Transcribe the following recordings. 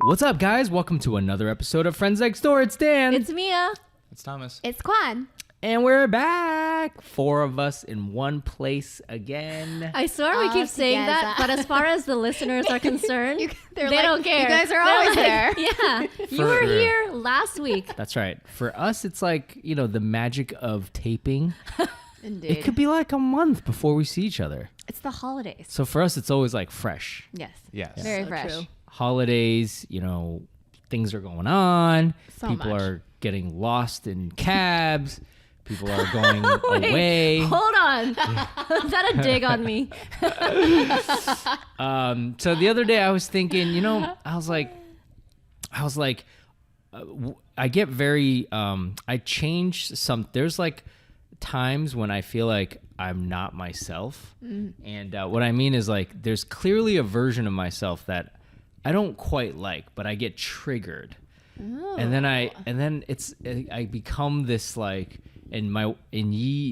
What's up, guys? Welcome to another episode of Friends Next Door. It's Dan. It's Mia. It's Thomas. It's Quan. And we're back. 4 of us in one place again. I swear we keep saying that, but as far as the listeners are concerned, they don't care. You guys are always there. Yeah. You were here last week. That's right. For us, it's like, you know, the magic of taping. Indeed. It could be like a month before we see each other. It's the holidays. So for us, it's always like fresh. Yes. Yes. Very So fresh. true. Holidays, you know, things are going on. So People much. are getting lost in cabs. People are going Wait, away. hold on. Is that a dig on me? So the other day I was thinking, you know, I was like, I get very, I change some, there's like times when I feel like I'm not myself. And what I mean is like, there's clearly a version of myself that I don't quite like, but I get triggered. And then I become this like, and my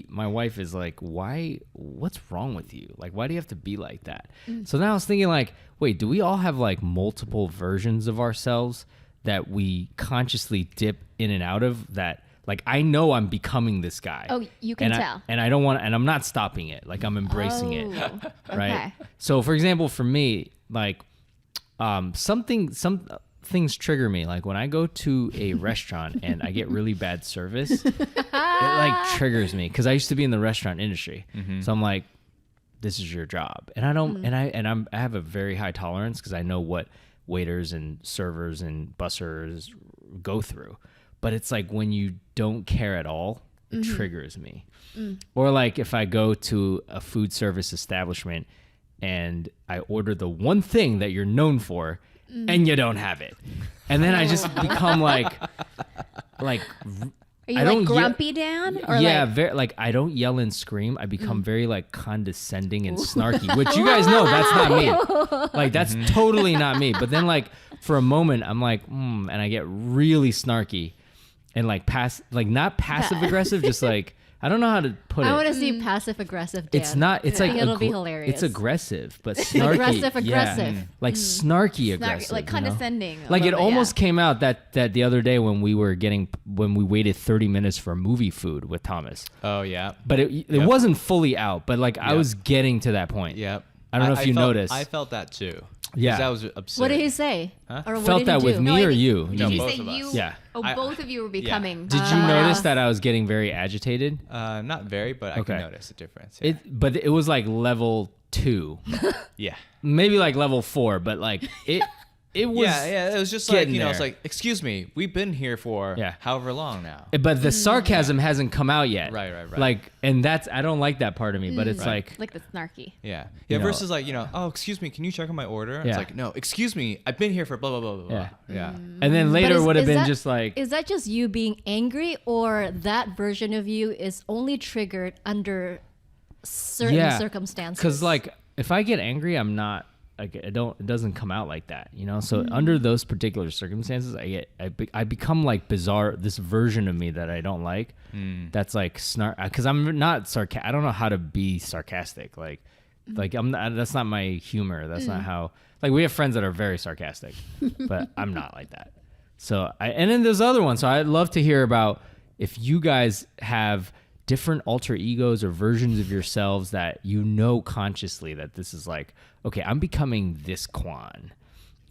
wife is like, what's wrong with you? Like, why do you have to be like that? So now I was thinking like, wait, do we all have like multiple versions of ourselves that we consciously dip in and out of that? Like, I know I'm becoming this guy. Oh, you can tell. And I don't want, and I'm not stopping it. Like, I'm embracing it. Right. Okay. So for example, for me, like, some things trigger me. Like when I go to a restaurant and I get really bad service, it like triggers me because I used to be in the restaurant industry. So I'm like, this is your job. And I don't, I have a very high tolerance because I know what waiters and servers and bussers go through. But it's like when you don't care at all, it triggers me. Or like if I go to a food service establishment and I order the one thing that you're known for and you don't have it. And then I just become like Are you I like don't grumpy Dan? Or yeah, like, very like I don't yell and scream. I become very like condescending and snarky, which you guys know that's not me. Like that's totally not me. But then like for a moment I'm like, and I get really snarky and like not passive aggressive, just like I don't know how to put it. I want to see passive aggressive Dan. It's not. It's I like think it'll be hilarious. It's aggressive, but snarky. Aggressive. Yeah. Like snarky aggressive. like you know? condescending. a Like it little bit, almost came out that the other day when we waited 30 minutes for movie food with Thomas. Oh, yeah. But it wasn't fully out. But like I was getting to that point. Yep. I don't know if you noticed. I felt that too. Yeah. That was absurd. What did he say? Huh? Or what Felt did that he with do? me or you? No, Did you both say of us. you? Yeah. Oh, both of you were becoming. Did you notice that I was getting very agitated? Not very, but I Okay. can notice the difference. Yeah. But it was like level 2, yeah. maybe like level 4. But like it was. Yeah. It was just like, getting it's there. like, excuse me, we've been here for however long now. But the sarcasm hasn't come out yet. Right. Like, and I don't like that part of me, but it's like, Like the snarky. Yeah. You Yeah. know- Versus like, oh, excuse me, can you check on my order? Yeah. It's like, no, excuse me, I've been here for blah, blah, blah, blah, Yeah. blah. Yeah. and then later would have been that- just like, Is that just you being angry, or that version of you is only triggered under certain circumstances? because like, if I get angry, I'm not, like, it doesn't come out like that, you know? So under those particular circumstances, I become like bizarre, this version of me that I don't like. That's like because I'm not I don't know how to be sarcastic. Like I'm not, that's not my humor. That's not how, like we have friends that are very sarcastic, but I'm not like that. So and then there's other ones. So I'd love to hear about if you guys have different alter egos or versions of yourselves that you know consciously that this is like, okay, I'm becoming this Quan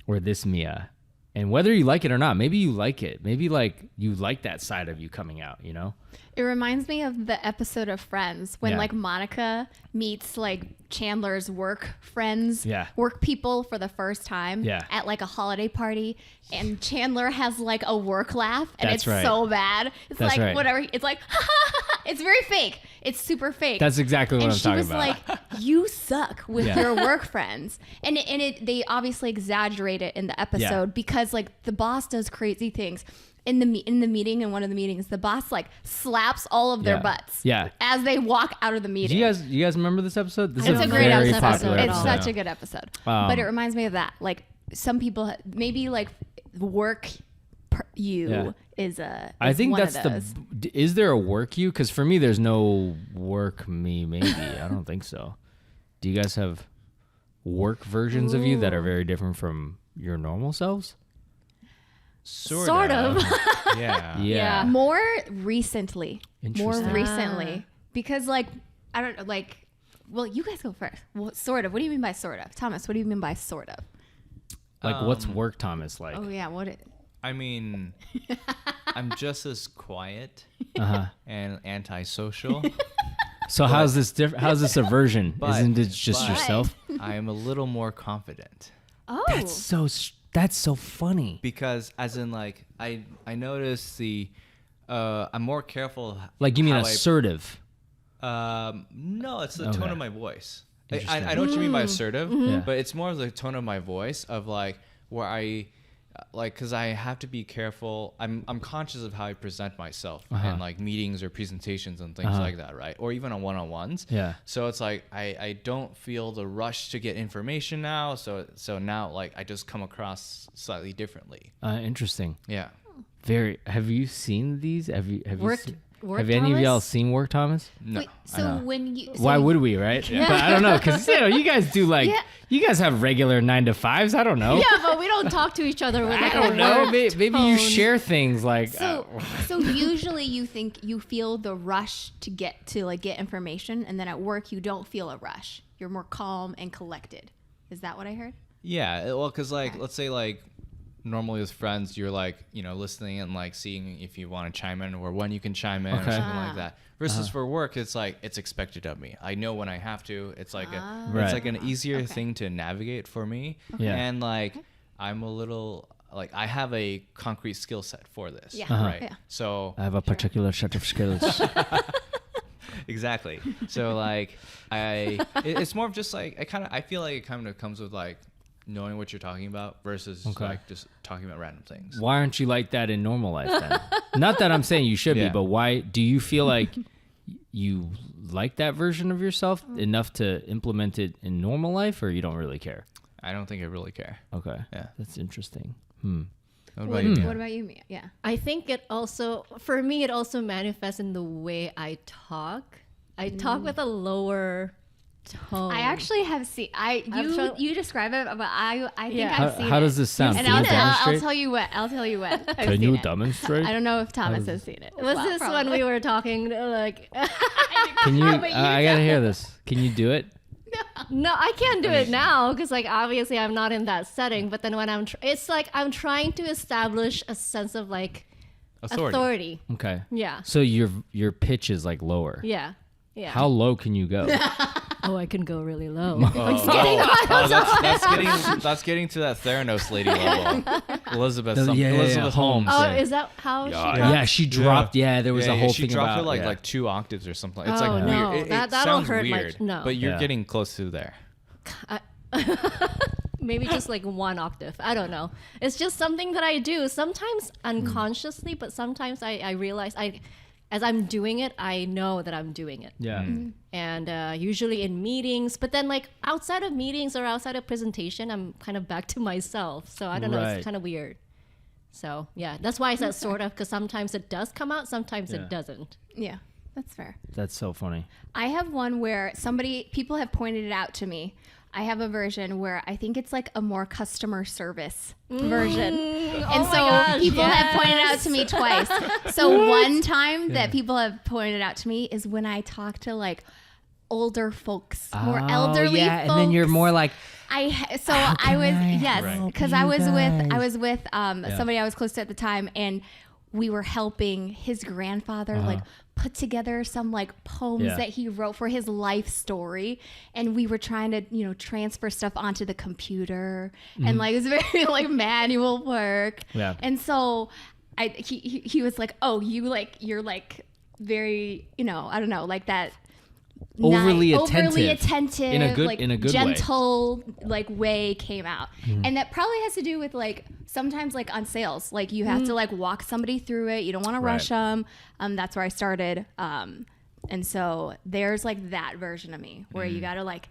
or this Mia. And whether you like it or not, maybe you like it. Maybe like you like that side of you coming out, you know? It reminds me of the episode of Friends when like Monica meets like Chandler's work friends, work people for the first time at like a holiday party, and Chandler has like a work laugh and it's so bad. It's like whatever. It's like it's very fake. It's super fake. That's exactly what I'm talking about. And she was like, "You suck with your work friends," and they obviously exaggerate it in the episode because like the boss does crazy things. In the meeting, in one of the meetings, the boss like slaps all of their butts as they walk out of the meeting. Do you guys remember this episode? This It's is a great very episode. popular It's episode. such a good episode. But it reminds me of that. Like some people, maybe like work is I think one that's of those. Is there a work you? Because for me, there's no work me. Maybe I don't think so. Do you guys have work versions of you that are very different from your normal selves? Sort of. Yeah. More recently. Interesting. Because like, I don't know, like, well, you guys go first. Well, sort of. What do you mean by sort of? Thomas, what do you mean by sort of? Like, what's work, Thomas, like? Oh, yeah. I mean, I'm just as quiet and antisocial. So how's this different? How's this a version? Isn't it just yourself? I am a little more confident. Oh. That's so funny. Because as in like, I notice I'm more careful. Like you mean assertive? No, it's the tone of my voice. I know what you mean by assertive, but it's more of the tone of my voice of like where I like, because I have to be careful. I'm conscious of how I present myself in like meetings or presentations and things like that, right? Or even on one-on-ones. Yeah. So it's like I don't feel the rush to get information now. So now like I just come across slightly differently. Interesting. Yeah. Very. Have you seen these? Have you Work, any of Thomas? y'all seen Work, Thomas? No. Wait, so when you... Why would we, right? Yeah. But I don't know, because you guys do like, you guys have regular 9-to-5s. I don't know. Yeah, but we don't talk to each other with like I don't know. work Maybe you share things like... So usually you feel the rush to get information, and then at work you don't feel a rush. You're more calm and collected. Is that what I heard? Yeah. Well, because like, let's say like, normally with friends, you're like, listening and like seeing if you want to chime in or when you can chime in or something like that. Versus for work, it's like it's expected of me. I know when I have to. It's like it's like an easier thing to navigate for me. Yeah. And like I'm a little like I have a concrete skill set for this. Yeah. Right. Yeah. So I have a particular set of skills. Exactly. So like it's more of just like I feel like it kind of comes with like knowing what you're talking about versus like just talking about random things. Why aren't you like that in normal life then? Not that I'm saying you should be, but why do you feel like you like that version of yourself enough to implement it in normal life, or you don't really care? I don't think I really care. Okay. Yeah. That's interesting. What about you? What about you, Mia? Yeah. I think for me, it also manifests in the way I talk. I talk with a lower tone. I actually have seen. You describe it, but I think I've seen it. How does this sound? And I'll tell you what. Can you demonstrate? I don't know if Thomas has seen it. Was this when we were talking like? Can you? I gotta hear this. Can you do it? No, I can't do it now because like obviously I'm not in that setting. But then when it's like I'm trying to establish a sense of like authority. Okay. Yeah. So your pitch is like lower. Yeah. Yeah. How low can you go? Oh, I can go really low. That's getting to that Theranos lady level. Elizabeth Holmes. Oh, is that how she dropped? Yeah, she dropped. Yeah, there was a whole thing about. She dropped it like 2 octaves or something. It's like weird. It that'll sounds hurt weird. But you're getting close to there. Maybe just like 1 octave. I don't know. It's just something that I do sometimes unconsciously, but sometimes I realize as I'm doing it, I know that I'm doing it. Yeah. And usually in meetings, but then like outside of meetings or outside of presentation, I'm kind of back to myself. So I don't know, it's kind of weird. So yeah, that's why I said sort of, because sometimes it does come out, sometimes it doesn't. Yeah, that's fair. That's so funny. I have one where people have pointed it out to me. I have a version where I think it's like a more customer service version. And so people have pointed it out to me twice. So one time that people have pointed it out to me is when I talk to like older folks, more elderly folks. And then you're more like, because I was with somebody I was close to at the time, and we were helping his grandfather like put together some like poems that he wrote for his life story, and we were trying to transfer stuff onto the computer, and like it was very like manual work. Yeah. And so he was like, "Oh, you're like very I don't know, like that." Overly attentive in a good gentle way. Way came out. And that probably has to do with like sometimes like on sales, like you have to like walk somebody through it, you don't want to rush them. That's where I started, and so there's like that version of me where you gotta like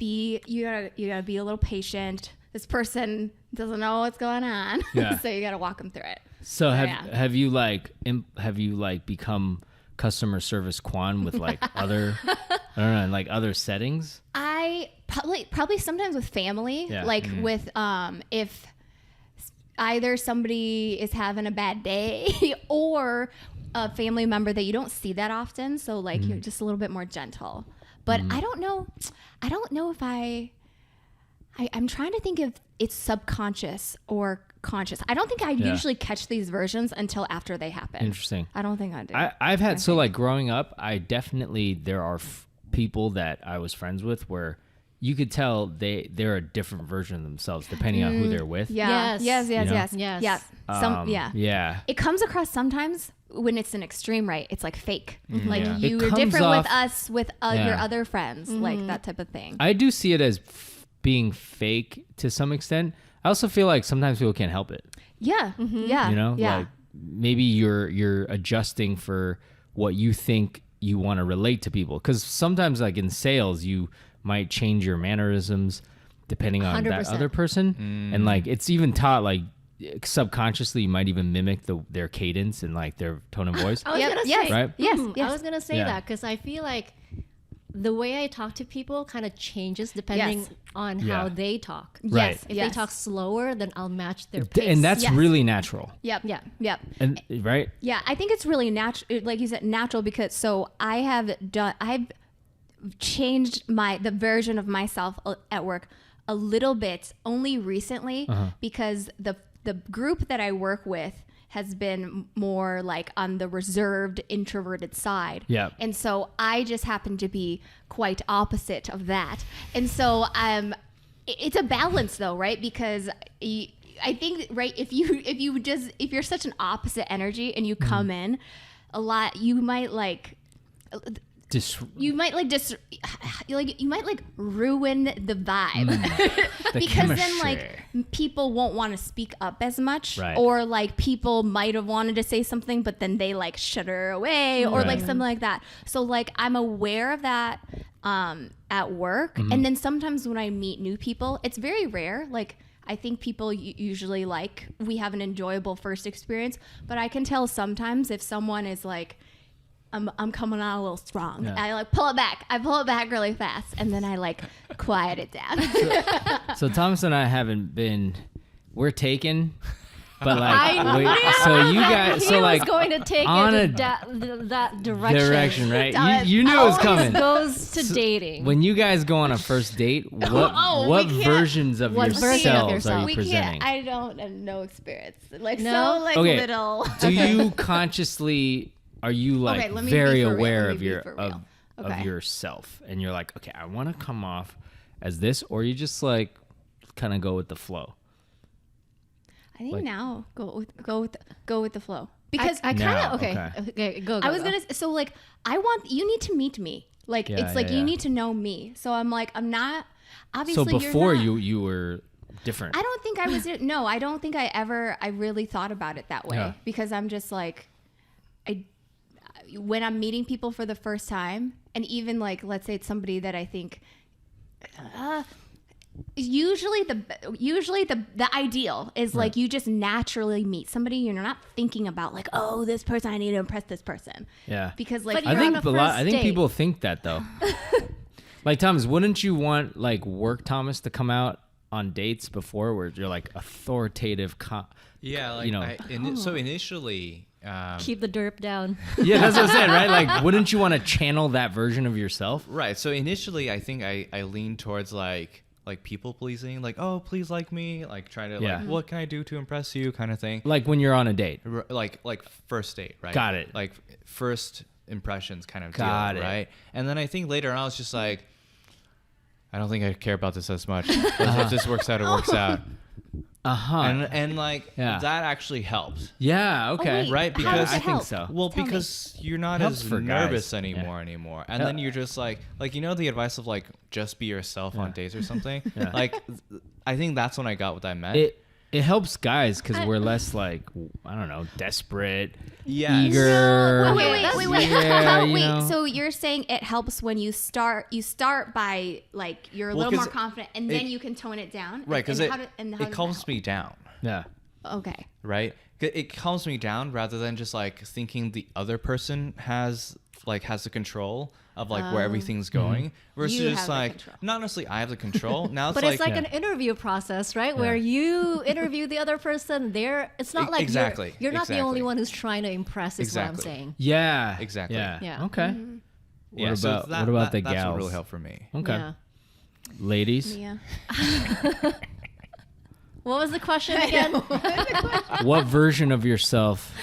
you gotta be a little patient. This person doesn't know what's going on. So you gotta walk them through it. So have you become customer service Quan with like other I don't know, like other settings? I probably sometimes with family, with either somebody is having a bad day or a family member that you don't see that often. So like you're just a little bit more gentle. But I don't know if I'm trying to think if it's subconscious or conscious. I don't think I usually catch these versions until after they happen. Interesting. I don't think I do. I've had, so like growing up, there are people that I was friends with where you could tell they're a different version of themselves depending on who they're with. Yeah. Yes. Yeah. Yeah. It comes across sometimes when it's an extreme, right? It's like fake. Like Yeah. you were different with us, with your other friends, like that type of thing. I do see it as being fake to some extent. I also feel like sometimes people can't help it. Yeah. Yeah. You know, yeah. like maybe you're adjusting for what you think you want to relate to people. Because sometimes, like in sales, you might change your mannerisms depending on 100%. That other person, and like it's even taught like subconsciously you might even mimic their cadence and like their tone of voice. I was gonna say, right? Yes. I was gonna say that because I feel like the way I talk to people kind of changes depending on how they talk. Right. If they talk slower, then I'll match their pace. And that's really natural. Yep. And right? Yeah, I think it's really natural, like you said, natural, because so I've changed the version of myself at work a little bit only recently because the group that I work with has been more like on the reserved, introverted side. Yeah. And so I just happen to be quite opposite of that. And so it's a balance though, right? Because I think, right, if you're such an opposite energy and you come in a lot, you might like ruin the vibe because then like people won't want to speak up as much, or like people might have wanted to say something but then they like shudder away or like something like that. So like I'm aware of that at work, and then sometimes when I meet new people, it's very rare. Like I think people usually like we have an enjoyable first experience, but I can tell sometimes if someone is like, I'm coming out a little strong. I like pull it back. I pull it back really fast, and then I like quiet it down. So Thomas and I haven't been. We're taken, but like so you guys. So like going to take on it that direction. Right? You knew it was coming. Goes to dating. When you guys go on a first date, what versions of yourselves are you presenting? I don't have no experience. Like no? So like little. Do you consciously? Are you like very aware of yourself, and you're like, okay, I want to come off as this, or you just like kind of go with the flow? I think now go with the flow, because I kind of okay go. I was gonna so like you need to meet me, like it's like you need to know me. So I'm like I'm not obviously. So before you're not. you were different. I don't think I was. No, I don't think I really thought about it that way because I'm just like when I'm meeting people for the first time, and even like let's say it's somebody that I think usually the ideal is like you just naturally meet somebody, you're not thinking about like, oh, this person, I need to impress this person, because like I think people think that though. Like Thomas, wouldn't you want like work Thomas to come out on dates before where you're like authoritative so initially keep the derp down. Yeah, that's what I'm saying, right? Like, wouldn't you want to channel that version of yourself? Right. So initially, I think I leaned towards like people pleasing, like, oh, please like me, like trying to like, what can I do to impress you, kind of thing. Like when you're on a date, like first date, right? Got it. Like first impressions, kind of Got deal, it. right? And then I think later on, I was just like, I don't think I care about this as much. If this works out, it works out. And like that actually helps. Yeah. Okay. Right. Because I think so. Well, because you're not as nervous anymore. And then you're just like the advice of like just be yourself on dates or something. Like I think that's when I got what that meant. It helps guys because we're less like, I don't know, desperate, eager. No, wait. So you're saying it helps when you start by like you're a little more confident, and then you can tone it down, right? Because it calms me down. Yeah. Okay. Right? It calms me down rather than just like thinking the other person has the control of like where everything's going versus just like not necessarily I have the control. Now it's but like, it's like an interview process, right? Where you interview the other person. It's not like you're not the only one who's trying to impress. Is what I'm saying. Yeah. Exactly. Yeah. Okay. What about the gals? That's what really helped for me. Okay. Yeah. Ladies. Yeah. What was the question again? What version of yourself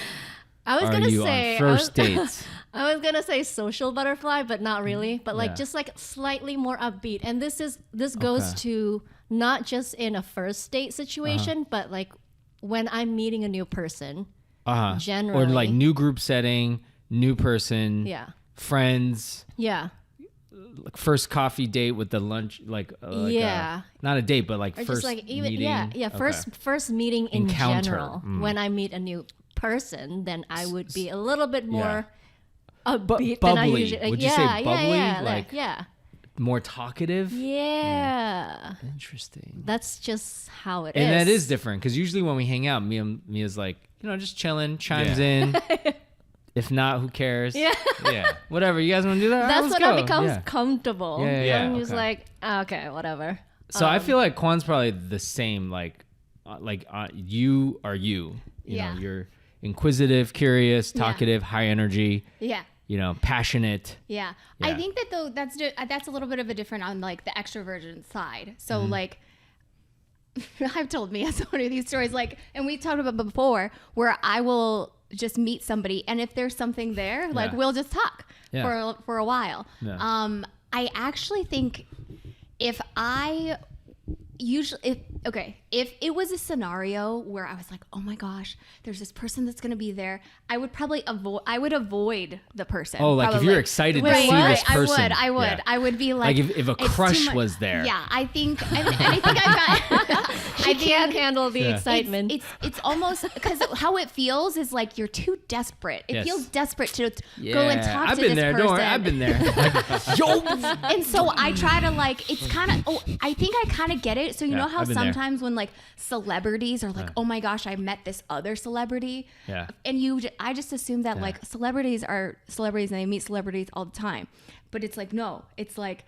are you on first dates? I was gonna say social butterfly, but not really. But like just like slightly more upbeat. And this goes to not just in a first date situation, but like when I'm meeting a new person. Generally. Or like new group setting, new person. Yeah. Friends. Yeah. Like first coffee date with the lunch, not a date, but like or first just like even meeting. First meeting in Encounter. general. When I meet a new person, then I would be a little bit more upbeat than I usually. Would you say bubbly? Yeah. More talkative. Yeah. Interesting. That's just how it is. And that is different because usually when we hang out, Mia's like, just chilling, chimes in. If not, who cares? Yeah. Whatever. You guys want to do that? That's when it becomes comfortable. Yeah. I'm just like, okay, whatever. So I feel like Kwan's probably the same. Like you are you. You know, you're inquisitive, curious, talkative, high energy. Yeah. Passionate. Yeah. I think that though that's a little bit of a different on like the extroversion side. So like I've told Mia so many of these stories, like, and we talked about before, where I will just meet somebody, and if there's something there, like we'll just talk for a while. Yeah. I actually think if it was a scenario where I was like, oh my gosh, there's this person that's going to be there, I would probably avoid the person. Oh, like probably. if you're excited to see this person. I would. Yeah. I would be like if a crush was there. Yeah, I think I've got. I can't handle the excitement. It's almost because how it feels is like you're too desperate. It feels desperate to go and talk to this person. Don't worry, I've been there. And so I try to like. It's kind of. I think I kind of get it. So you know how sometimes when like celebrities are like, oh my gosh, I met this other celebrity. Yeah. And I just assume that like celebrities are celebrities and they meet celebrities all the time, but it's like no, it's like.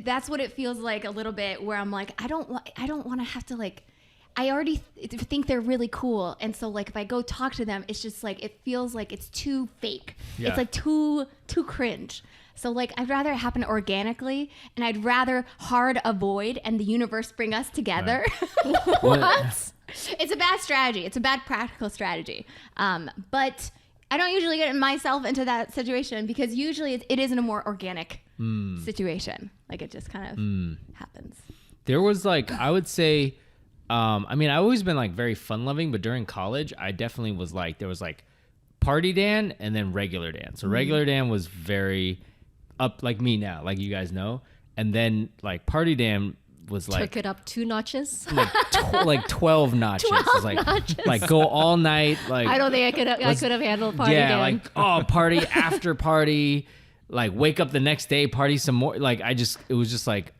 That's what it feels like a little bit where I'm like, I don't want to have to like, I already think they're really cool. And so like, if I go talk to them, it's just like, it feels like it's too fake. Yeah. It's like too cringe. So like, I'd rather it happen organically and I'd rather hard avoid and the universe bring us together. Right. What? It's a bad strategy. It's a bad practical strategy. But I don't usually get myself into that situation because usually it is in a more organic situation. Like it just kind of happens. There was like, I would say, I've always been like very fun loving, but during college, I definitely was like, there was like party Dan and then regular Dan. So regular Dan was very up like me now, like you guys know. And then like party Dan was like took it up 2 notches, like 12 notches. 12 like, notches. Like go all night. Like I don't think I could have handled party. Yeah, Dan. like party after party, like wake up the next day, party some more. Like it was just like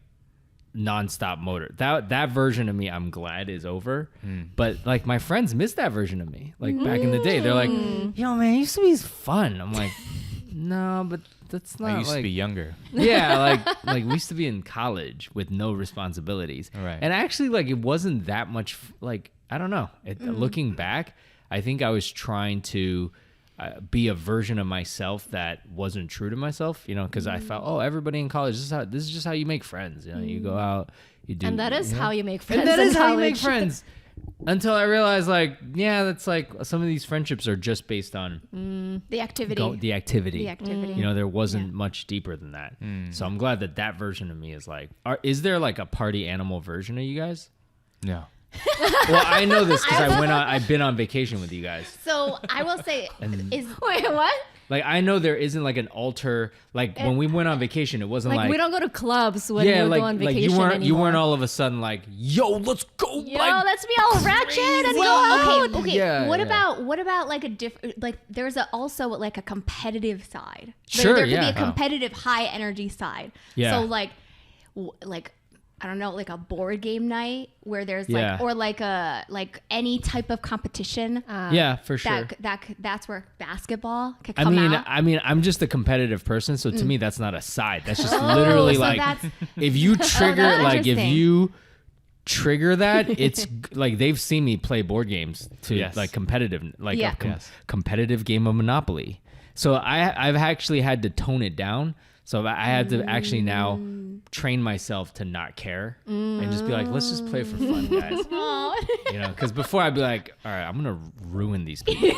nonstop motor. That version of me, I'm glad is over. But like my friends miss that version of me. Like back in the day, they're like, yo man, it used to be fun. I'm like, no, but that's not. I used to be younger. Yeah, like we used to be in college with no responsibilities. Right. And actually, like it wasn't that much. Like I don't know. Looking back, I think I was trying to be a version of myself that wasn't true to myself. Because I felt, everybody in college, this is just how you make friends. You go out, you do, and that is how you make friends. And that is how you make friends. Until I realized, like, that's like some of these friendships are just based on the activity. The activity. There wasn't Yeah. much deeper than that. So I'm glad that version of me is like, is there like a party animal version of you guys? No. Well, I know this because I've been on vacation with you guys. So I will say, wait, what? Like I know there isn't like an alter. Like when we went on vacation, it wasn't like we don't go to clubs when we go on vacation anymore. You weren't all of a sudden like, yo, let's go. Yo, let's be all ratchet and go out. Okay. Yeah, what about like a different, like there's also like a competitive side. Sure, there could be a competitive high energy side. Yeah. So like I don't know, like a board game night where there's like, or like any type of competition. Yeah, for sure. That's where basketball could come out. I mean, I'm just a competitive person, so to me, that's not a side. That's just literally so like, if you trigger, like if you trigger that, it's like they've seen me play board games to like competitive, like a competitive game of Monopoly. So I've actually had to tone it down. So I had to actually now train myself to not care and just be like, let's just play for fun, guys. You know, because before I'd be like, all right, I'm gonna ruin these people.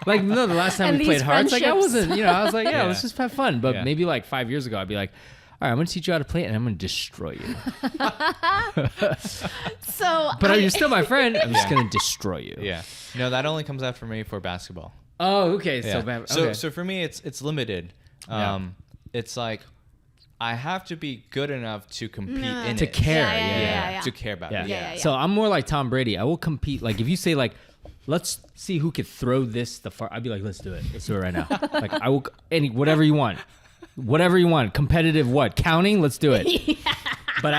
like no, the last time we played Hearts, like I wasn't, you know, I was like, let's just have fun. But maybe like 5 years ago, I'd be like, all right, I'm gonna teach you how to play it, and I'm gonna destroy you. But you're still my friend. I'm just gonna destroy you. Yeah. No, that only comes out for me for basketball. Oh, okay. Yeah. So for me, it's limited. It's like I have to be good enough to compete in to it. Care. To care about it. Yeah. So I'm more like Tom Brady. I will compete. Like if you say like, let's see who could throw this the far. I'd be like, let's do it. Let's do it right now. Like I will whatever you want. Whatever you want. Competitive what? Counting? Let's do it. But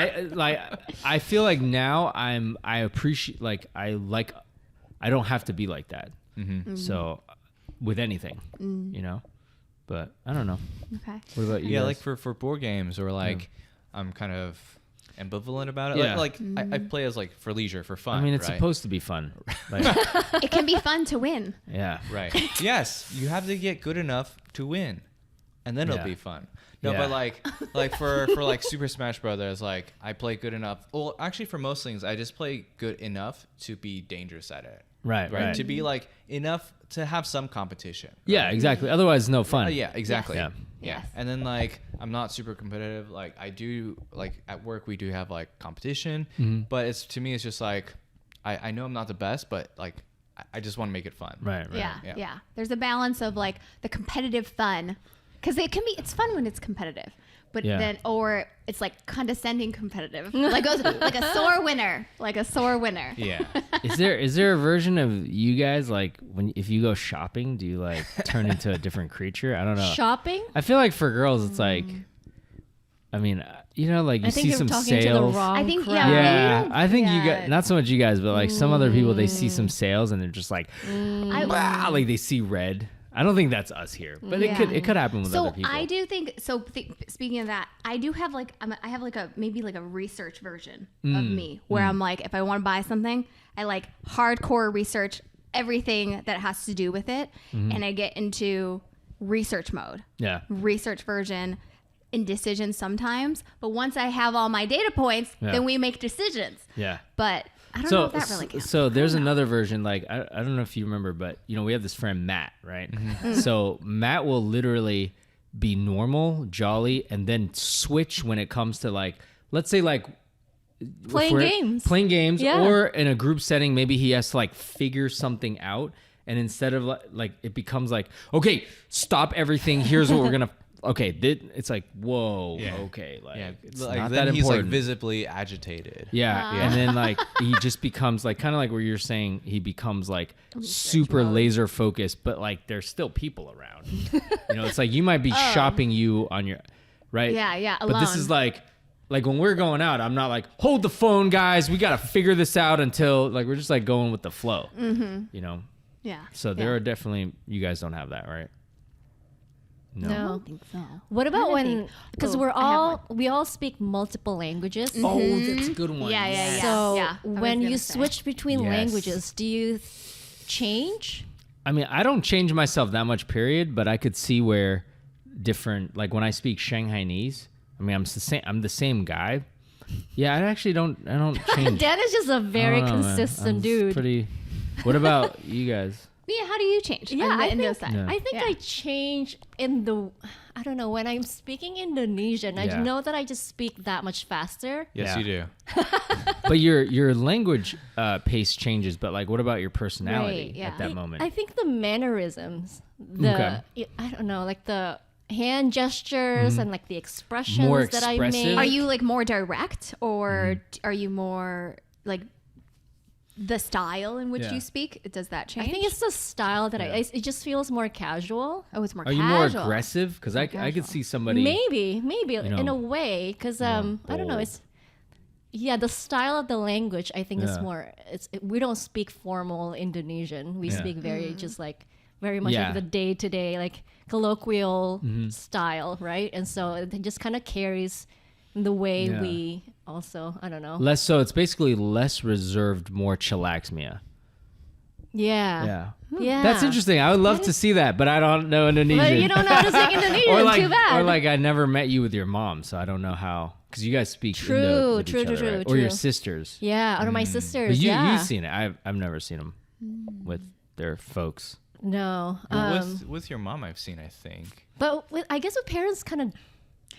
I feel like now I appreciate I don't have to be like that. So with anything, you know. But I don't know. Okay. What about you? Yeah, guys? like for board games or like I'm kind of ambivalent about it. Yeah. I play as like for leisure, for fun. I mean, it's right? supposed to be fun. Like, It can be fun to win. yeah. Right. Yes, you have to get good enough to win, and then it'll be fun. No, Yeah. but like for like Super Smash Brothers, like I play good enough. Well, actually, for most things, I just play good enough to be dangerous at it. Right. To be like enough to have some competition. Yeah, exactly. Otherwise, no fun. Yeah, exactly. Yeah. Yeah. Yes. And then like I'm not super competitive. Like I do like at work we do have like competition, Mm-hmm. but to me it's just like I know I'm not the best, but like I just want to make it fun. Right. Yeah. There's a balance of like the competitive fun, because it's fun when it's competitive, but then or it's like condescending competitive, like a sore winner, Yeah. Is there a version of you guys like if you go shopping, do you like turn into a different creature? I don't know. Shopping? I feel like for girls, it's like, I mean, you know, like you see some sales. I think I think you guys, not so much you guys, but like some other people, they see some sales and they're just like, like they see red. I don't think that's us here, but it could happen with other people. So I do think so. Speaking of that, I do have I have like maybe a research version of me where I'm like, if I want to buy something, I like hardcore research everything that has to do with it, and I get into research mode. Yeah, research version. Indecision sometimes, but once I have all my data points, then we make decisions. Yeah, but I don't know if that really counts. So there's another version, like I don't know if you remember, but you know we have this friend Matt, right? So Matt will literally be normal, jolly, and then switch when it comes to like, let's say like playing games, or in a group setting, maybe he has to like figure something out, and instead of like it becomes like, okay, stop everything. Here's what we're gonna. Okay, it's like, whoa, okay, like it's like, not then that he's important. Like visibly agitated. And then like he just becomes like kind of like where you're saying he becomes like super laser focused, but like there's still people around. You know, it's like you might be shopping you on your right. Yeah, alone. But this is like when we're going out, I'm not like, hold the phone, guys. We got to figure this out until like we're just like going with the flow. You know. Yeah. So there are definitely, you guys don't have that, right? No. I don't think so. What about when, because we all speak multiple languages. Oh, that's a good one. Yeah. So when you switch between languages, do you change? I mean, I don't change myself that much, period, but I could see where different, like when I speak Shanghainese, I mean, I'm the same guy. Yeah, I don't change. Dan is just a very consistent dude. Pretty. What about you guys? Yeah, how do you change? I think I change I don't know, when I'm speaking Indonesian, I know that I just speak that much faster. Yes, you do. But your language pace changes, but like what about your personality at that moment? I think the mannerisms, I don't know, like the hand gestures and like the expressions that I make. Are you like more direct or are you more like the style in which you speak? Does that change? I think it's the style that it just feels more casual. Oh, it's more Are casual. you more aggressive? Because I could see somebody. Maybe in a way, because I don't know. Yeah, the style of the language, I think, is more. We don't speak formal Indonesian. We speak very just like very much like the day to day, like colloquial style, right? And so it just kind of carries the way we also. I don't know. Less so. It's basically less reserved, more chillax, Mia. Yeah. That's interesting. I would love to see that, but I don't know Indonesian. But you don't know how to speak Indonesian. Too bad. Or like I never met you with your mom, so I don't know how. Because you guys speak true, Indo with each other, right? true. Or your sisters. Yeah, or my sisters. But you've seen it. I've never seen them with their folks. No. With your mom, I've seen, I think. But I guess with parents, kind of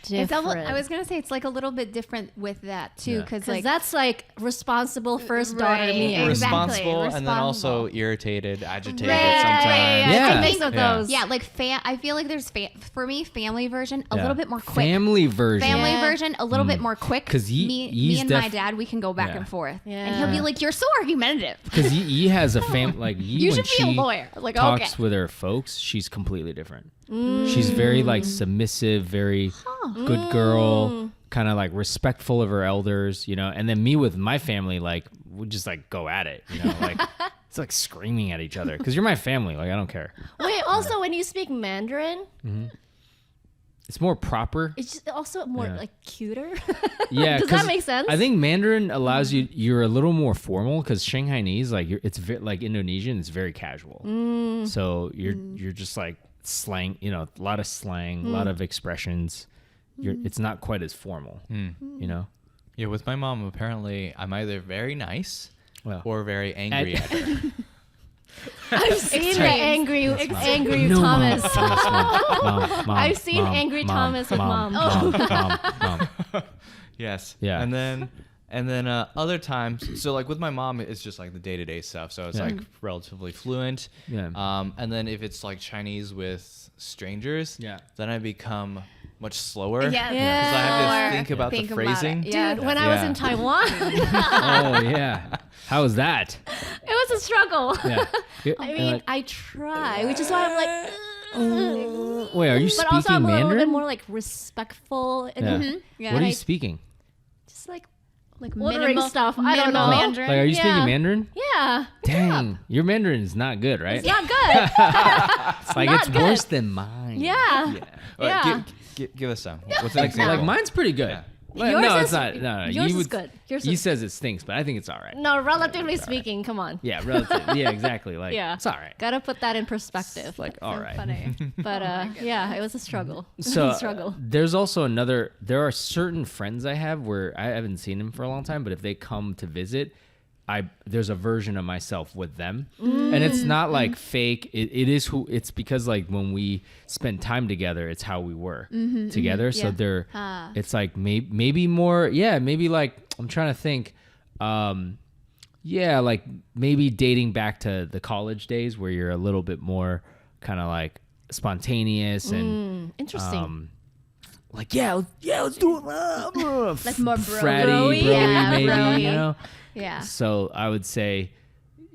different. I was gonna say it's like a little bit different with that too, because like that's like responsible first daughter Mia. Responsible, and then also irritated, agitated sometimes. Yeah. Mix of those. Yeah, like I feel like there's for me family version a little bit more quick. Family version A little bit more quick. Because me and my dad, we can go back and forth, and he'll be like, "You're so argumentative." Because he has a family like you should be a lawyer. Like talks with her folks, she's completely different. She's very like submissive, very good girl, kind of like respectful of her elders, you know. And then me with my family, like we just like go at it, you know, like it's like screaming at each other because you're my family, like I don't care. Wait, also when you speak Mandarin, it's more proper. It's just also more like cuter. Yeah, does that make sense? I think Mandarin allows you're a little more formal because Shanghainese, like like Indonesian, it's very casual. So you're just like slang, you know, a lot of slang, a lot of expressions. It's not quite as formal, you know. Yeah, with my mom, apparently I'm either very nice or very angry at her. I've seen the angry Thomas. Mom, I've seen angry Thomas with mom. Mom. Yes. Yeah. And then other times, so like with my mom, it's just like the day-to-day stuff. So it's like relatively fluent. Yeah. And then if it's like Chinese with strangers, then I become much slower. Yeah. Because I have to think about the phrasing. Dude, when I was in Taiwan. Oh, yeah. How was that? It was a struggle. Yeah. I mean, I try, which is why I'm like... Wait, are you but speaking also I'm Mandarin? a little bit more like respectful. And What are you speaking? Just like ordering minimal stuff. I don't know. Mandarin. Like, are you speaking Mandarin? Yeah. Dang, your Mandarin is not good, right? It's not good. Like it's good. worse than mine. Yeah. Right, give us some. What's an example? Like mine's pretty good. Yeah. Well, no, it's not. No, Yours is good. He says it stinks, but I think it's all right. No, relatively speaking, come on. Yeah, relatively. Yeah, exactly. Like, it's all right. Gotta put that in perspective. It's like, all right. Funny. But it was a struggle. So struggle. There's also there are certain friends I have where I haven't seen them for a long time, but if they come to visit, there's a version of myself with them, and it's not like fake. It is who it's because like when we spend time together, it's how we were together. So it's like maybe more. Yeah, maybe like I'm trying to think. Like maybe dating back to the college days where you're a little bit more kind of like spontaneous and interesting. Like let's do it. Like more bratty, maybe broy. you know. Yeah. So I would say,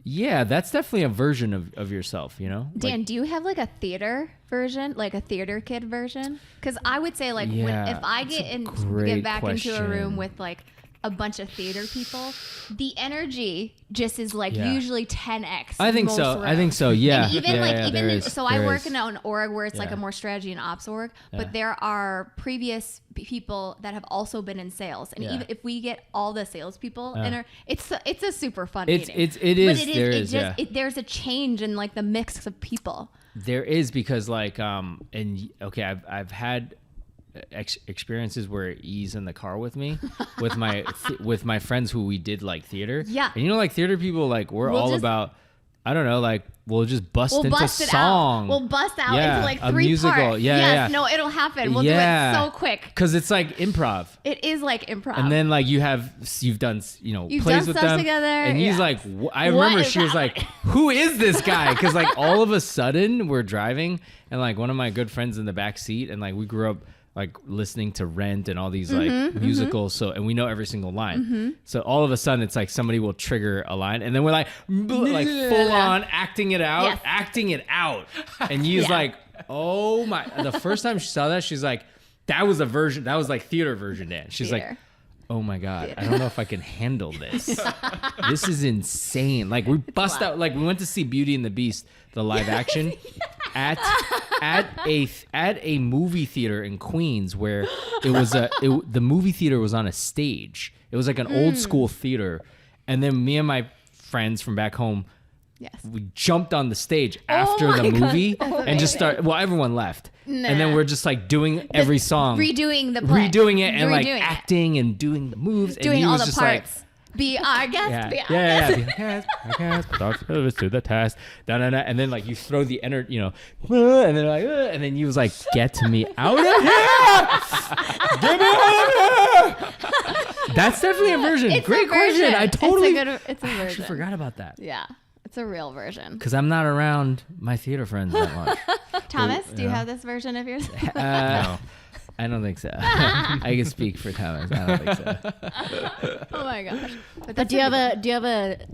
that's definitely a version of yourself, you know? Dan, do you have like a theater version, like a theater kid version? Because I would say like if I get back into a room with like a bunch of theater people, the energy just is like usually 10x. I think so. Yeah. And even so I work in an org where it's like a more strategy and ops org, but there are previous people that have also been in sales, and even if we get all the salespeople in, it's a super fun meeting. There's a change in like the mix of people. There is because like I've had experiences where he's in the car with me with my friends who we did like theater, and you know, like theater people, like we're all about, I don't know, like we'll just bust into song. We'll bust out into like a 3 musical parts. No, it'll happen. We'll do it so quick because it's like improv. It is like improv. And then like you've done plays with them together, and he's like, I remember she was like, who is this guy? Because like all of a sudden we're driving and like one of my good friends in the back seat, and like we grew up like listening to Rent and all these like musicals, so, and we know every single line. So all of a sudden it's like somebody will trigger a line and then we're like full on acting it out. And he's like, oh my, the first time she saw that, she's like, that was like theater version, Dan. She's like, oh my God, I don't know if I can handle this. This is insane. Like we bust out, like we went to see Beauty and the Beast, the live action at a movie theater in Queens where it was the movie theater was on a stage. It was like an old school theater. And then me and my friends from back home, we jumped on the stage after the movie and just started. Well, everyone left, and then we're just like doing every song, redoing it, and like acting and doing the moves, doing and all was the just parts. Like, be our guest, be our guest, put our service to the test, and then like you throw the energy, and then like, and then you was like, get me out of here, get me out of here. That's definitely a version. It's Great a version. question. I totally it's a version. forgot about that. Yeah, it's a real version. Because I'm not around my theater friends that much. Thomas, do you have this version of yours? No. I don't think so. I can speak for Thomas. I don't think so. Oh my gosh! But do you have a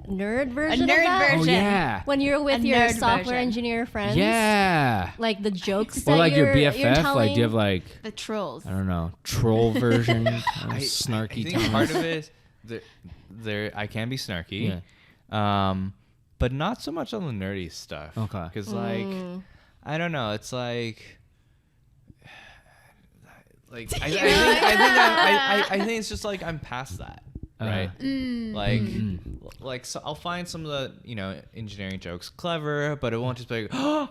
nerd version? A nerd of that? version. Oh yeah. When you're with A your nerd software version. engineer friends. Yeah. Like the jokes Or that like your you're BFF. telling? Like, do you have like The trolls. I don't know troll version? I Snarky. think Thomas? part of it is there I can be snarky, but not so much on the nerdy stuff. Okay. Because like I don't know, it's like I think it's just like I'm past that, right? Like so I'll find some of the engineering jokes clever, but it won't just be like, oh.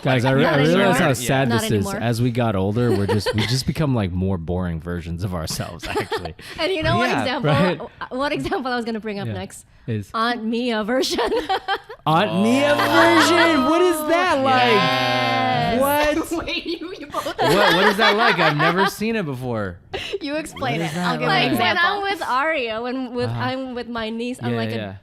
Guys, I realize how sad Not this anymore. is. As we got older, we just become like more boring versions of ourselves. Actually, And you know what Yeah, example? right. What example I was gonna bring up Yeah. next? is Aunt Mia version. Aunt Mia version. What is that like? Yes. What? Wait, you both. What is that like? I've never seen it before. You explain What it. is that I'll give like? an Like when example. I'm with Aria, I'm with my niece, I'm like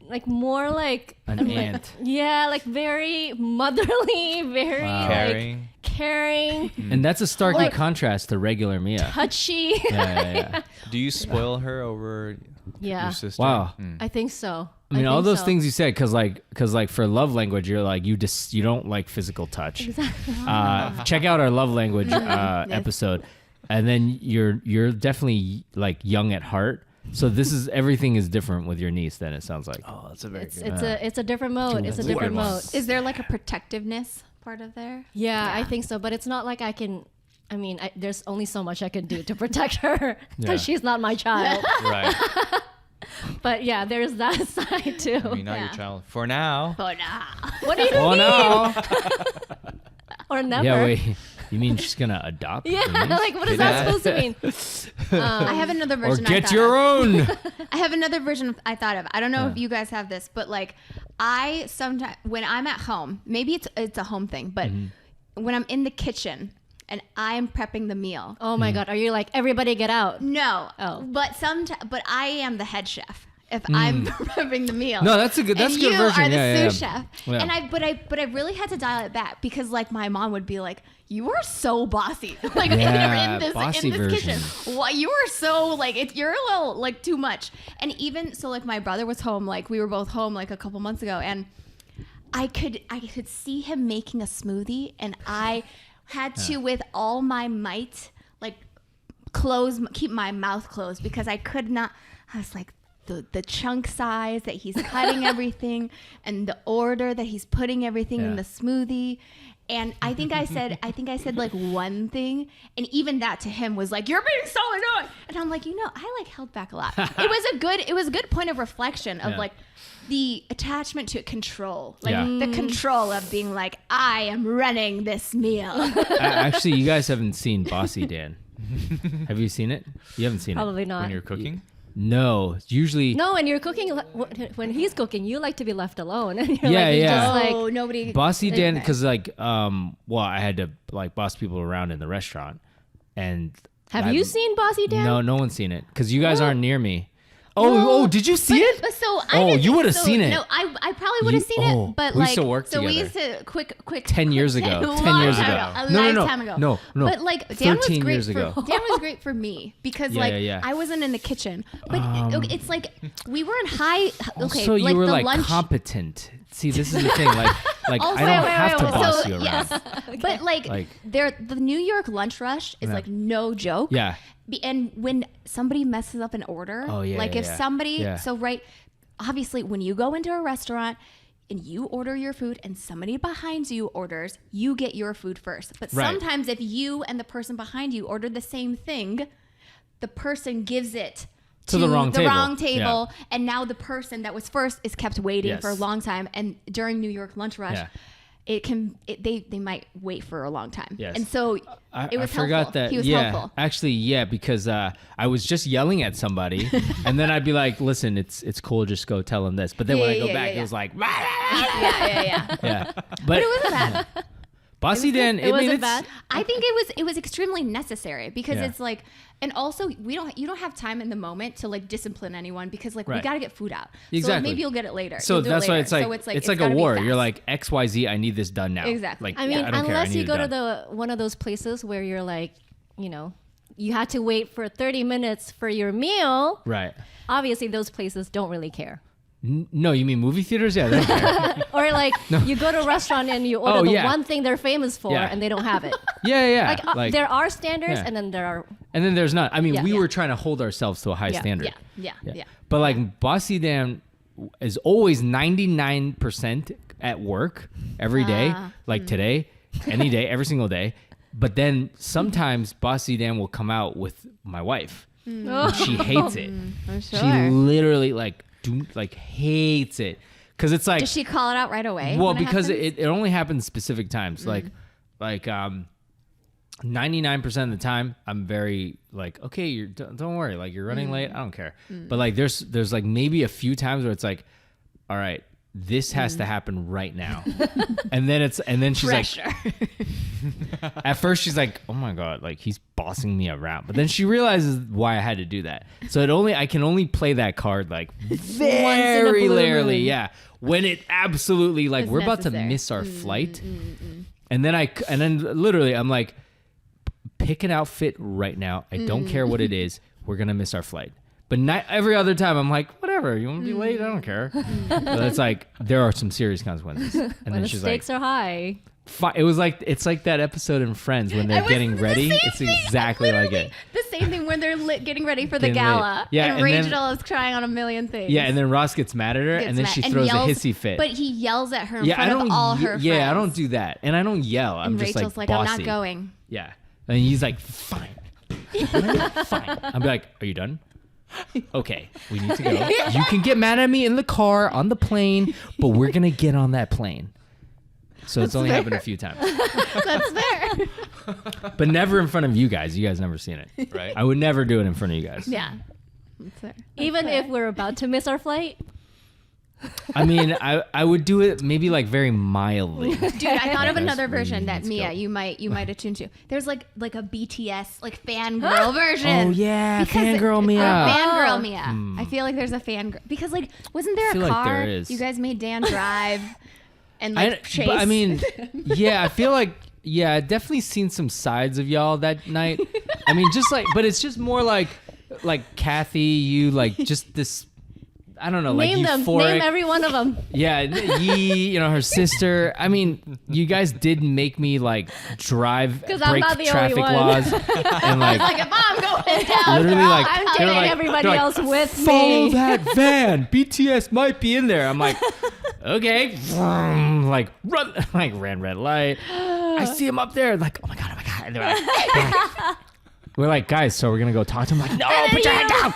like more like An aunt. like very motherly, very Caring. like caring, And that's a stark Like- contrast to regular Mia. touchy. Yeah. Do you spoil her over Yeah. your sister? Wow. I think so. I mean, all think those so. things you said, cause like for love language, you're like you don't like physical touch. Exactly. Check out our love language episode, and then you're definitely like young at heart. So everything is different with your niece. Then it sounds like. Oh, that's a very good. It's a different mode. It's a That's a different good one. mode. Is there like a protectiveness part of there? Yeah, I think so. But it's not like I can. I mean, there's only so much I can do to protect her because Yeah. she's not my child. Right. But yeah, there's that side too. I mean, not your child. For now. Oh no. What do you Oh mean? no! Or never? Yeah, wait. You mean she's gonna adopt? Yeah, your niece? like what is that supposed to mean? I have another Or version. get your own. I have another version I thought of. I don't know if you guys have this, but like I sometimes when I'm at home, maybe it's a home thing, but when I'm in the kitchen and I'm prepping the meal. Oh my God, are you like everybody get out? No. Oh. But but I am the head chef if I'm prepping the meal. No, that's a good and good you version. are the Yeah. sous chef. Yeah. And I really had to dial it back because like my mom would be like, "You are so bossy." Like Yeah, in this bossy kitchen. version. Why you are so like you're a little like too much. And even so like my brother was home, like we were both home like a couple months ago, and I could see him making a smoothie, and I had to with all my might like keep my mouth closed because I could not. I was like the chunk size that he's cutting everything and the order that he's putting everything in Yeah. the smoothie. And I think I said like one thing, and even that to him was like, "You're being so annoying." And I'm like, I like held back a lot. It was a good point of reflection of Yeah. like the attachment to control, like Yeah. the control of being like, I am running this meal. Actually, you guys haven't seen Bossy Dan. Have you seen it? You haven't seen Probably it. not. When you're cooking? No, usually. No, when you're cooking, when he's cooking, you like to be left alone. And you're Yeah, like, you yeah. just like, Oh, nobody. Bossy Dan, Okay. because like, well, I had to like boss people around in the restaurant, and have you seen Bossy Dan? No one's seen it because you guys aren't near me. Oh, did you see it? But so I Oh, didn't- you would've so, seen it. No, I probably would have You- seen oh, it, but we like used to work so we together. used to quick 10 years ago. 10 years ago. A No, lifetime ago. no. But like Dan was 13 great years for ago. Dan was great for me because Yeah, like yeah. I wasn't in the kitchen, but it's like we were in high. Okay, So like you were the like lunch. competent see, this is the thing. Like Also, I don't have to wait. boss So, you around. yes. But the New York lunch rush is like no joke. Yeah. And when somebody messes up an order, if somebody, obviously when you go into a restaurant and you order your food and somebody behind you orders, you get your food first. But sometimes if you and the person behind you order the same thing, the person gives it to the wrong table. And now the person that was first is kept waiting for a long time. And during New York lunch rush, they might wait for a long time. Yes. And so it was helpful. Forgot that. He was helpful. Actually, because I was just yelling at somebody, and then I'd be like, "Listen, it's cool. Just go tell him this." But then when I go back, it was like, yeah. But it wasn't bad. Bossy Dan, it wasn't bad. I think it was extremely necessary because it's like, and also you don't have time in the moment to like discipline anyone because like we got to get food out. Exactly. So like, maybe you'll get it later. So that's why it's like a war. You're like XYZ. I need this done now. Exactly. Like, I mean, I don't care. unless you go to one of those places where you're like, you had to wait for 30 minutes for your meal. Right. Obviously, those places don't really care. No, you mean movie theaters? Yeah, they don't care. Or like you go to a restaurant and you order the one thing they're famous for and they don't have it. Yeah. Like there are standards and then there are. And then there's not. I mean, we were trying to hold ourselves to a high standard. Yeah. But like Bossy Dan is always 99% at work every day, like today, any day, every single day. But then sometimes Bossy Dan will come out with my wife. And she hates it. I'm sure. She literally hates it because it's like. Does she call it out right away? Well, because it only happens specific times. Like 99% of the time, I'm very like, okay, don't worry, like you're running late, I don't care. But like there's like maybe a few times where it's like, all right, this has to happen right now. and then she's pressure. Like, at first she's like, oh my God, like he's bossing me around. But then she realizes why I had to do that. So I can only play that card like very rarely. Yeah. When it absolutely like we're about to miss our flight. And then literally I'm like, pick an outfit right now. I don't care what it is. We're going to miss our flight. But not every other time I'm like, whatever, you want to be late? I don't care. But it's like, there are some serious consequences. And when then the she's stakes are high. It's like that episode in Friends when they're getting ready. It's exactly like it. The same thing when they're getting ready for the gala. Yeah, and Rachel is trying on a million things. Yeah, and then Ross gets mad at her, and then she throws a hissy fit. But he yells at her in front of all her friends. Yeah, I don't do that. And I don't yell. I'm just Rachel's like I'm bossy. not going. Yeah. And he's like, fine. Fine. I'm like, are you done? Okay, we need to go. You can get mad at me in the car, on the plane, but we're going to get on that plane. So it's only happened a few times. That's fair. But never in front of you guys. You guys never seen it. Right. I would never do it in front of you guys. Yeah. That's fair. Even if we're about to miss our flight? I mean, I would do it maybe like very mildly. Dude, I thought of another version that Mia, you might attune to. There's like a BTS like fangirl version. Oh yeah, fangirl Mia. Fangirl Mia. I feel like there's a fangirl because like wasn't there a feel car? like there is. You guys made Dan drive and like chase. But, I mean, yeah, I feel like I've definitely seen some sides of y'all that night. I mean, just like, but it's just more like Kathy, you like just this. I don't know, name like them. euphoric. Name every one of them. Yeah, Yee, her sister. I mean, you guys did make me like break traffic laws, and like if I'm going down, literally like I'm taking everybody else with follow me. that van. BTS might be in there. I'm like, okay, like run, like ran red light. I see him up there. Like, oh my god. And they're like, we're like, guys, so we're gonna go talk to him. Like, no, put your head down.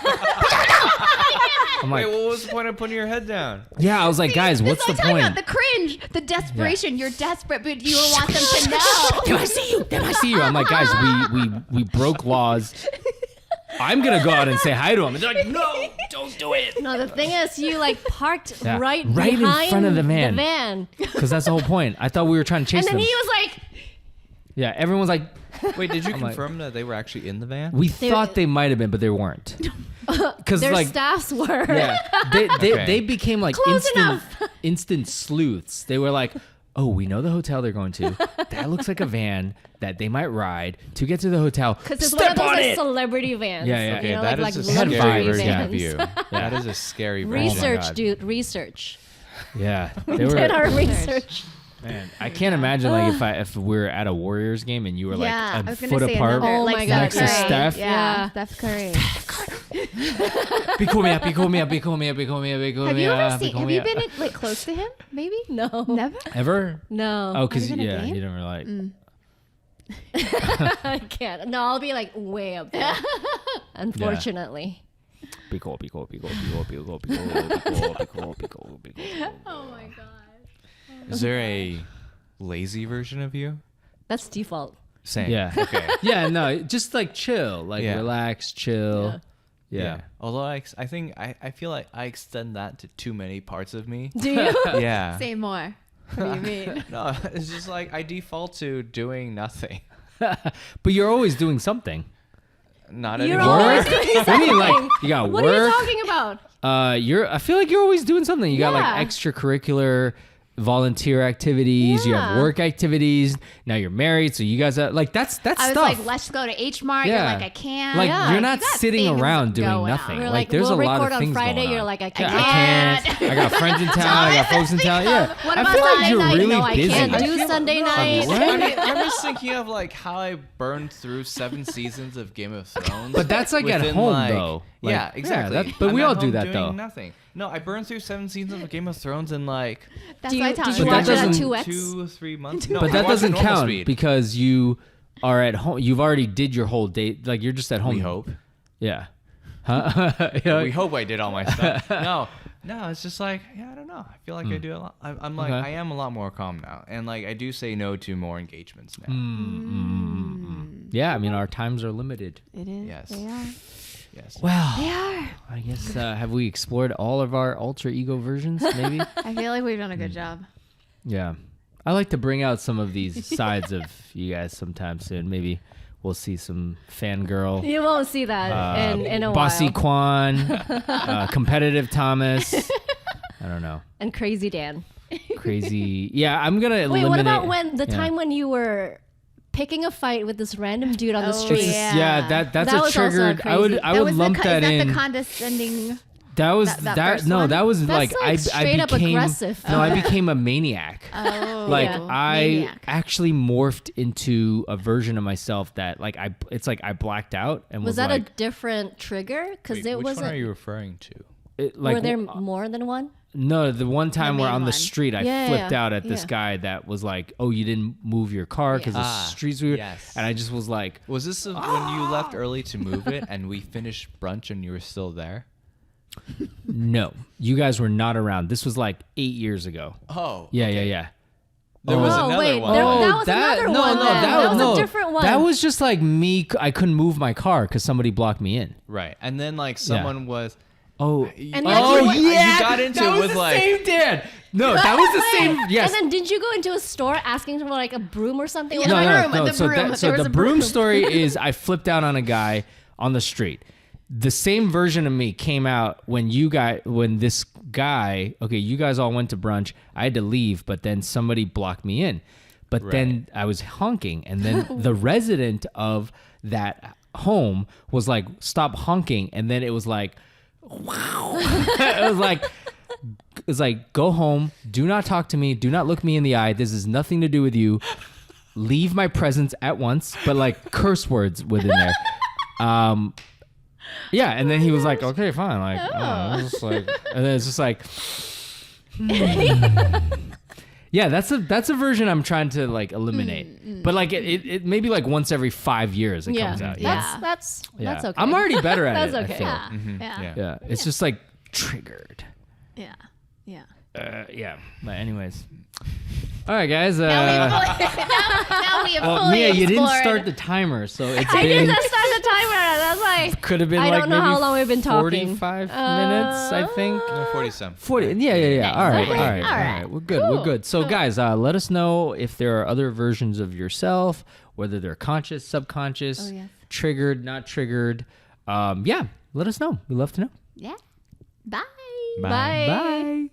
I'm like, wait, what was the point of putting your head down? Yeah, I was like, guys, what's the point? About the cringe, the desperation. Yeah. You're desperate, but you don't want them to know. Then I see you. I'm like, guys, we broke laws. I'm gonna go out and say hi to him. And they're like, no, don't do it. No, the thing is, you like parked right in front of the van. The van. Because that's the whole point. I thought we were trying to chase them. And then he was like, yeah, everyone's like, wait, did you confirm that they were actually in the van? We thought they might have been, but they weren't. Because their like staffs were. Yeah, they became like instant sleuths. They were like, oh, we know the hotel they're going to. That looks like a van that they might ride to get to the hotel. Because it's one of those like, celebrity vans. Yeah. Okay, that is a luxury scary version vans. of you. That is a scary version. Research, dude. Research. Yeah, we did our research. Man, I can't imagine like if we were at a Warriors game and you were like a foot apart next to Steph. Yeah, Steph Curry. Be cool me up. Have you been like close to him? Maybe? No. Never? Ever? No. Oh, because you don't really like. I can't. No, I'll be like way up there. Unfortunately. Be cool. Oh my god. Is there a lazy version of you? That's default. Same. Yeah. Okay. Yeah, no, just like chill, like relax, chill. Yeah. Although I think I feel like I extend that to too many parts of me. Do you? Yeah. Say more. What do you mean? No, it's just like I default to doing nothing. But you're always doing something. Not You're anymore. always doing something. I mean, like you got What work. are you talking about? I feel like you're always doing something. You got like Yeah. extracurricular volunteer activities, you have Yeah. work activities, now you're married, so you guys are like that's I was stuff. like, let's go to H Mart. You're like, I can't. Like Yeah. you're not You got sitting things around doing going nothing. on. We're Like there's we'll a lot record of things on Friday. going on. You're like, I Yeah, can't. I got friends in town. I got folks in town. Yeah, What I about feel like Sunday you're night? really No, I busy. can't do I feel- Sunday no, night. I'm just thinking of like how I burned through 7 seasons of Game of Thrones. But that's like at within, home like- though. Like, yeah, exactly. but I'm we at all do home that doing though. Nothing. No, I burned through 7 seasons of Game of Thrones in like That's Did why you Tom. But that watch it at doesn't- 2x? 2-3 months. No, But I that watched doesn't normal count speed. because you are at home. You've already did your whole day. Like you're just at home. We hope. Yeah. Huh? Yeah. We hope I did all my stuff. No, it's just like I don't know. I feel like I do a lot. I'm like Okay. I am a lot more calm now, and like I do say no to more engagements now. Yeah. I mean, our times are limited. It is. Yes. They are. Yes. Well, They are. I guess have we explored all of our alter ego versions? Maybe. I feel like we've done a good job. Yeah. I like to bring out some of these sides of you guys sometime soon. Maybe we'll see some fangirl. You won't see that in a Bossy while. Quan, competitive Thomas. I don't know. And Crazy Dan. Crazy. Yeah, I'm gonna eliminate. Wait, what about when the time when you were picking a fight with this random dude on the street? yeah. That's That a was also triggered. I would crazy. lump that is in. that the condescending? That was that that. first No, one? that was That's like like I straight up became. aggressive. No, I became a maniac. Oh, Like yeah. I Maniac. actually morphed into a version of myself that like it's like I blacked out and Was was that like, a different trigger? Because it Which one wasn't. are you referring to? it, like Were there more than one? no, the one time where main on the one. street I Yeah, flipped yeah, out at this yeah. guy that was like, "Oh, you didn't move your car because the streets were," yes. and I just was like, Was this when you left early to move it, and we finished brunch, and you were still there? "No, you guys were not around." This was like 8 years ago. Oh, Yeah, okay. yeah. There was Oh, another wait, one. there- that was another no, one No, then. That was a no, different one. That was just like me. I couldn't move my car because somebody blocked me in. Right, and then like someone was. Oh, And oh like you got into that it was with the like. same dad. No, that was the same. Yes. And then did you go into a store asking for like a broom or something? Yeah, no, the no, broom, no. the So, broom. so There was the a broom broom. story is I flipped out on a guy on the street. The same version of me came out when this guy. Okay, you guys all went to brunch. I had to leave, but then somebody blocked me in. But then I was honking, and then the resident of that home was like, "Stop honking!" And then it was like, "Wow!" it was like, "Go home. Do not talk to me. Do not look me in the eye. This has nothing to do with you. Leave my presence at once." But like curse words within there. Yeah, and then he was like, "Okay, fine." Like, it was just like, and then it's just like. Yeah, that's a version I'm trying to like eliminate, but like it maybe like once every 5 years it comes out. Yeah. That's okay. I'm already better at That's it. okay. I feel. Yeah. Yeah, it's just like triggered. Yeah. Yeah. Yeah, but anyways, all right, guys. Now we have Well, fully Mia, you didn't explored- start the timer, so it's I been didn't start the timer. That's why. could have been I like don't know maybe how long we've been talking. 45 minutes, I think. No, 40-some. 40. Yeah. All right, Okay. all right. All right. We're good. We're good. So, guys, let us know if there are other versions of yourself, whether they're conscious, subconscious, yes. triggered, not triggered. Yeah, let us know. We'd love to know. Yeah. Bye. Bye. Bye.